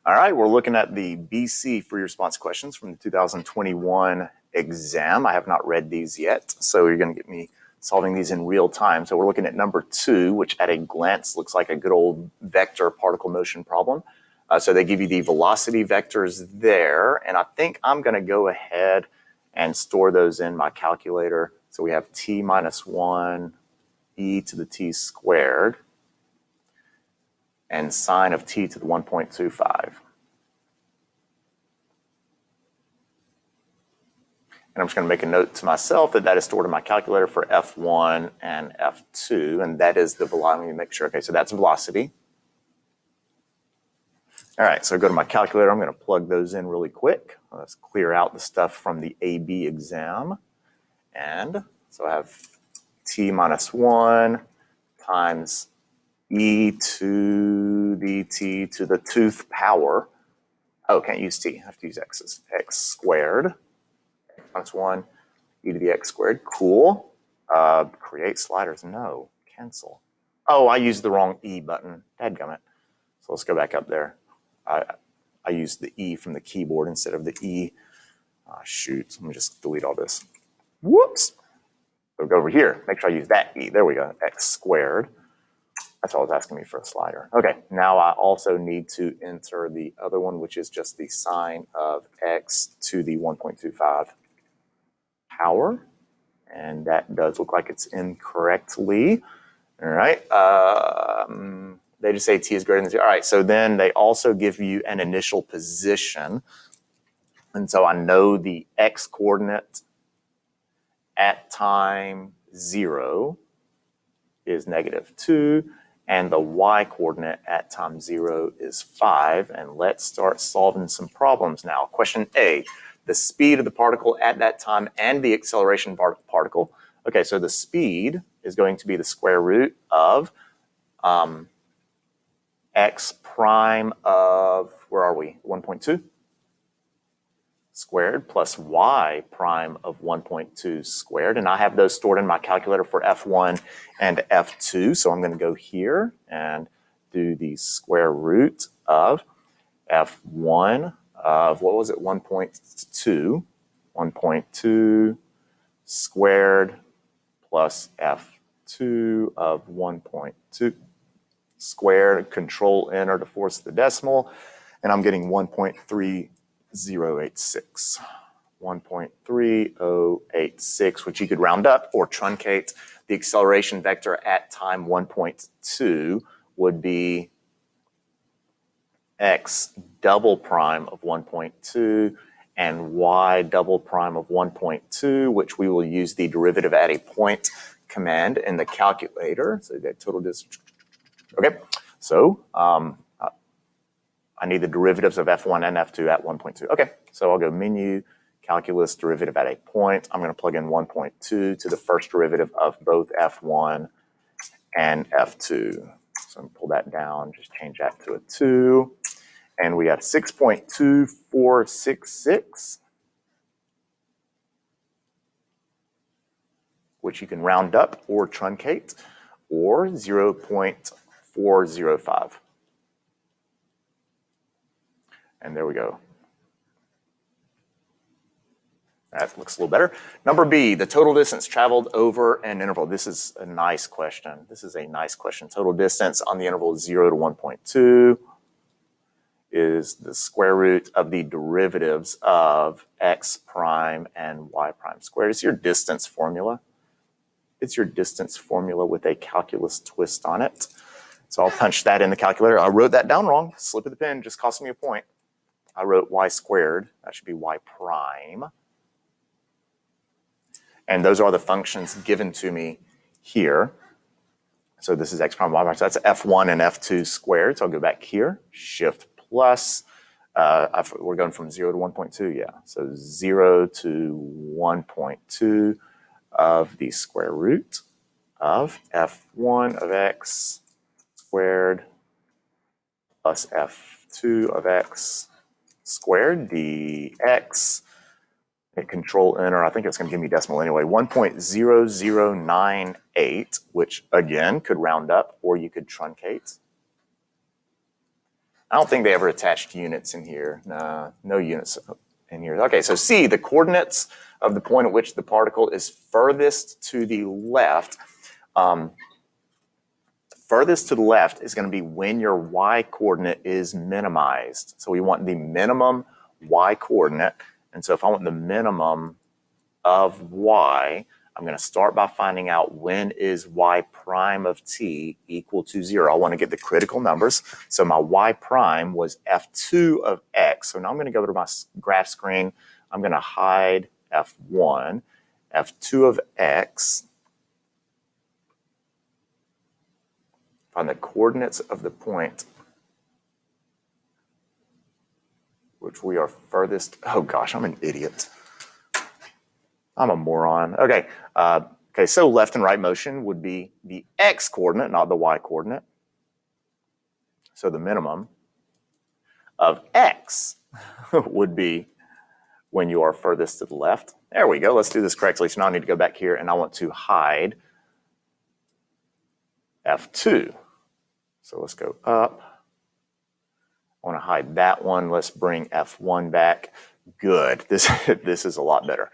All right, we're looking at the BC free response questions from the 2021 exam. I have not read these yet, so you're going to get me solving these in real time. So we're looking at number 2, which at a glance looks like a good old vector particle motion problem. So they give you the velocity vectors there, and I think I'm going to go ahead and store those in my calculator. So we have t minus 1 e to the t squared and sine of t to the 1.25. And I'm just going to make a note to myself that that is stored in my calculator for F1 and F2, and that is the velocity. Let me make sure. Okay, so that's velocity. All right, so go to my calculator. I'm going to plug those in really quick. Let's clear out the stuff from the AB exam. And so I have t minus 1 times e to the t to the 2th power. Oh, can't use t. I have to use x's. X squared minus 1 e to the x squared. Cool. Create sliders. No. Cancel. Oh, I used the wrong e button. Dadgummit. So let's go back up there. I used the E from the keyboard instead of the E. Shoot, let me just delete all this. Whoops. So go over here. Make sure I use that E. There we go. X squared. That's all it's asking me for a slider. Okay, now I also need to enter the other one, which is just the sine of x to the 1.25 power. And that does look like it's incorrectly. All right. They just say t is greater than 0. All right, so then they also give you an initial position. And so I know the x coordinate at time 0 is -2, and the y coordinate at time 0 is 5. And let's start solving some problems now. Question A, the speed of the particle at that time and the acceleration particle. Okay, so the speed is going to be the square root of x prime of, where are we, 1.2 squared plus y prime of 1.2 squared. And I have those stored in my calculator for F1 and F2. So I'm going to go here and do the square root of F1 of, what was it, 1.2. 1.2 squared plus F2 of 1.2 squared, control enter to force the decimal, and I'm getting 1.3086. 1.3086, which you could round up or truncate. The acceleration vector at time 1.2 would be x double prime of 1.2 and y double prime of 1.2, which we will use the derivative at a point command in the calculator. So that total distance. Okay, so I need the derivatives of F1 and F2 at 1.2. Okay, so I'll go menu, calculus, derivative at a point. I'm going to plug in 1.2 to the first derivative of both F1 and F2. So I'm going to pull that down, just change that to a 2. And we have 6.2466, which you can round up or truncate, or 0.405. And there we go. That looks a little better. Number B, the total distance traveled over an interval. This is a nice question. This is a nice question. Total distance on the interval 0 to 1.2 is the square root of the derivatives of x prime and y prime squared. It's your distance formula. It's your distance formula with a calculus twist on it. So I'll punch that in the calculator. I wrote that down wrong. Slip of the pen just cost me a point. I wrote y squared. That should be y prime. And those are the functions given to me here. So this is x prime, y prime. So that's F1 and F2 squared. So I'll go back here, shift plus. We're going from 0 to 1.2, yeah. So 0 to 1.2 of the square root of F1 of x squared plus F2 of x squared dx. Hit control enter. I think it's going to give me decimal anyway. 1.0098, which again could round up or you could truncate. I don't think they ever attached units in here. Nah, no units in here. Okay, so C, the coordinates of the point at which the particle is furthest to the left. Furthest to the left is going to be when your y coordinate is minimized. So we want the minimum y coordinate. And so if I want the minimum of y, I'm going to start by finding out when is y prime of t equal to 0. I want to get the critical numbers. So my y prime was f2 of x. So now I'm going to go to my graph screen. I'm going to hide f1, f2 of x. Find the coordinates of the point which we are furthest. Oh gosh, I'm an idiot. I'm a moron. Okay, so left and right motion would be the x coordinate, not the y coordinate. So the minimum of x would be when you are furthest to the left. There we go. Let's do this correctly. So now I need to go back here and I want to hide f2. So let's go up. I want to hide that one. Let's bring f1 back. Good. This is a lot better.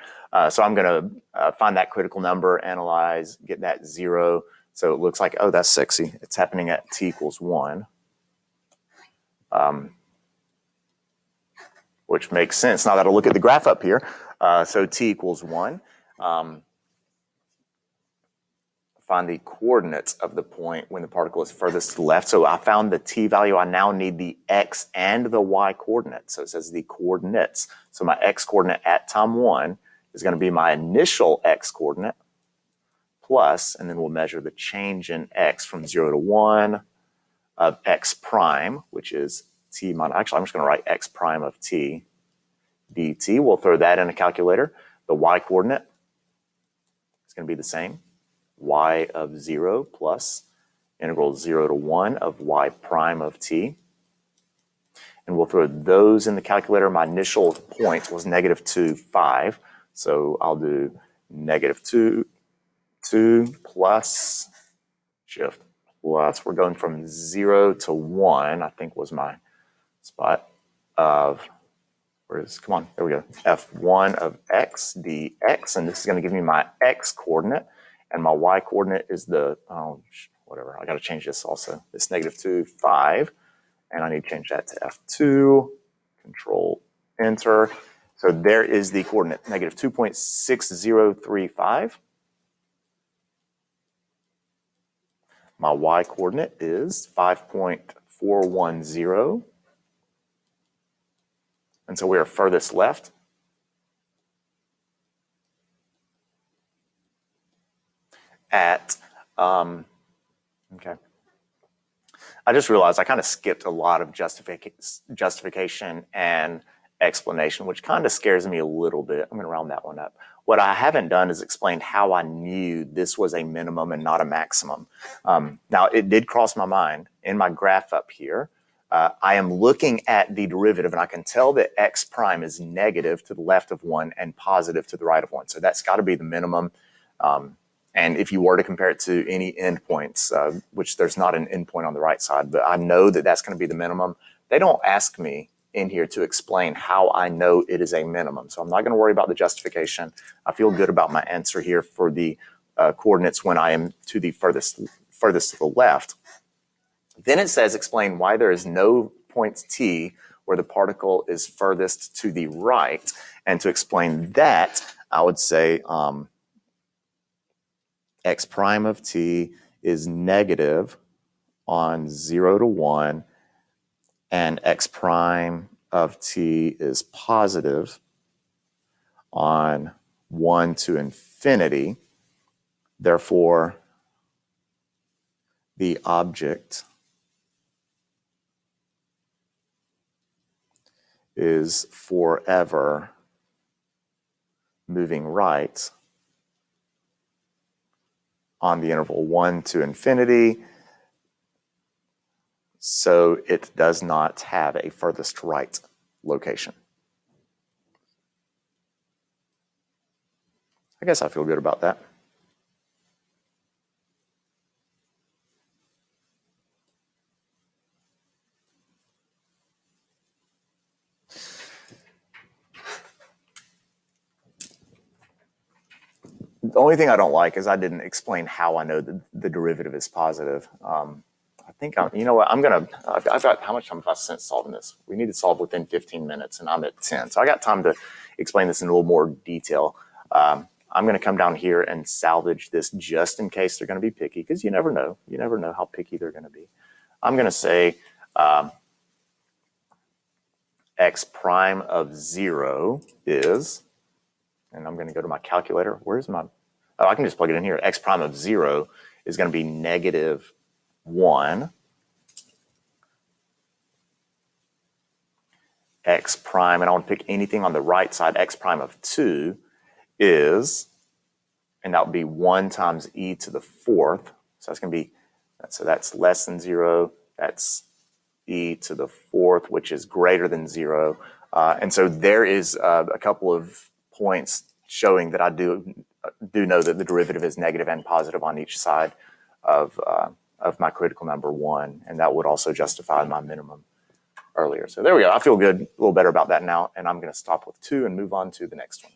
So I'm going to find that critical number, analyze, get that 0. So it looks like, oh, that's sexy. It's happening at t equals 1, which makes sense. Now that I look at the graph up here, so t equals 1. Find the coordinates of the point when the particle is furthest to the left. So I found the t value. I now need the x and the y coordinate. So it says the coordinates. So my x coordinate at time 1 is going to be my initial x coordinate plus, and then we'll measure the change in x from 0 to 1 of x prime, which is t minus, actually I'm just going to write x prime of t dt. We'll throw that in a calculator. The y coordinate is going to be the same. Y of 0 plus integral 0 to 1 of y prime of t. And we'll throw those in the calculator. My initial point was -2, 5. So I'll do -2 plus shift plus. We're going from 0 to 1, I think was my spot of, come on, there we go. F1 of x dx. And this is going to give me my x coordinate. And my y coordinate is the, whatever, I got to change this also. It's -2, 5. And I need to change that to F2, Control Enter. So there is the coordinate, -2.6035. My y coordinate is 5.410. And so we are furthest left. At, okay. I just realized I kind of skipped a lot of justification and explanation, which kind of scares me a little bit. I'm going to round that one up. What I haven't done is explained how I knew this was a minimum and not a maximum. Now, it did cross my mind in my graph up here. I am looking at the derivative, and I can tell that x prime is negative to the left of 1 and positive to the right of 1. So that's got to be the minimum. And if you were to compare it to any endpoints, which there's not an endpoint on the right side, but I know that that's going to be the minimum. They don't ask me in here to explain how I know it is a minimum. So I'm not going to worry about the justification. I feel good about my answer here for the coordinates when I am to the furthest to the left. Then it says explain why there is no point t where the particle is furthest to the right. And to explain that, I would say, x prime of t is negative on 0 to 1, and x prime of t is positive on 1 to infinity. Therefore, the object is forever moving right on the interval 1 to infinity, so it does not have a furthest right location. I guess I feel good about that. The only thing I don't like is I didn't explain how I know that the derivative is positive. I think you know what, I've got, how much time have I spent solving this? We need to solve within 15 minutes and I'm at 10. So I got time to explain this in a little more detail. I'm going to come down here and salvage this just in case they're going to be picky, because you never know. You never know how picky they're going to be. I'm going to say x prime of 0 is, and I'm going to go to my calculator. Where's my, oh, I can just plug it in here. X prime of 0 is going to be -1. X prime, and I want to pick anything on the right side, x prime of 2 is, and that would be 1 times e to the 4th. So that's going to be, so that's less than 0. That's e to the 4th, which is greater than 0. And so there is a couple of points showing that I do know that the derivative is negative and positive on each side of my critical number 1, and that would also justify my minimum earlier. So there we go. I feel good, a little better about that now, and I'm going to stop with 2 and move on to the next one.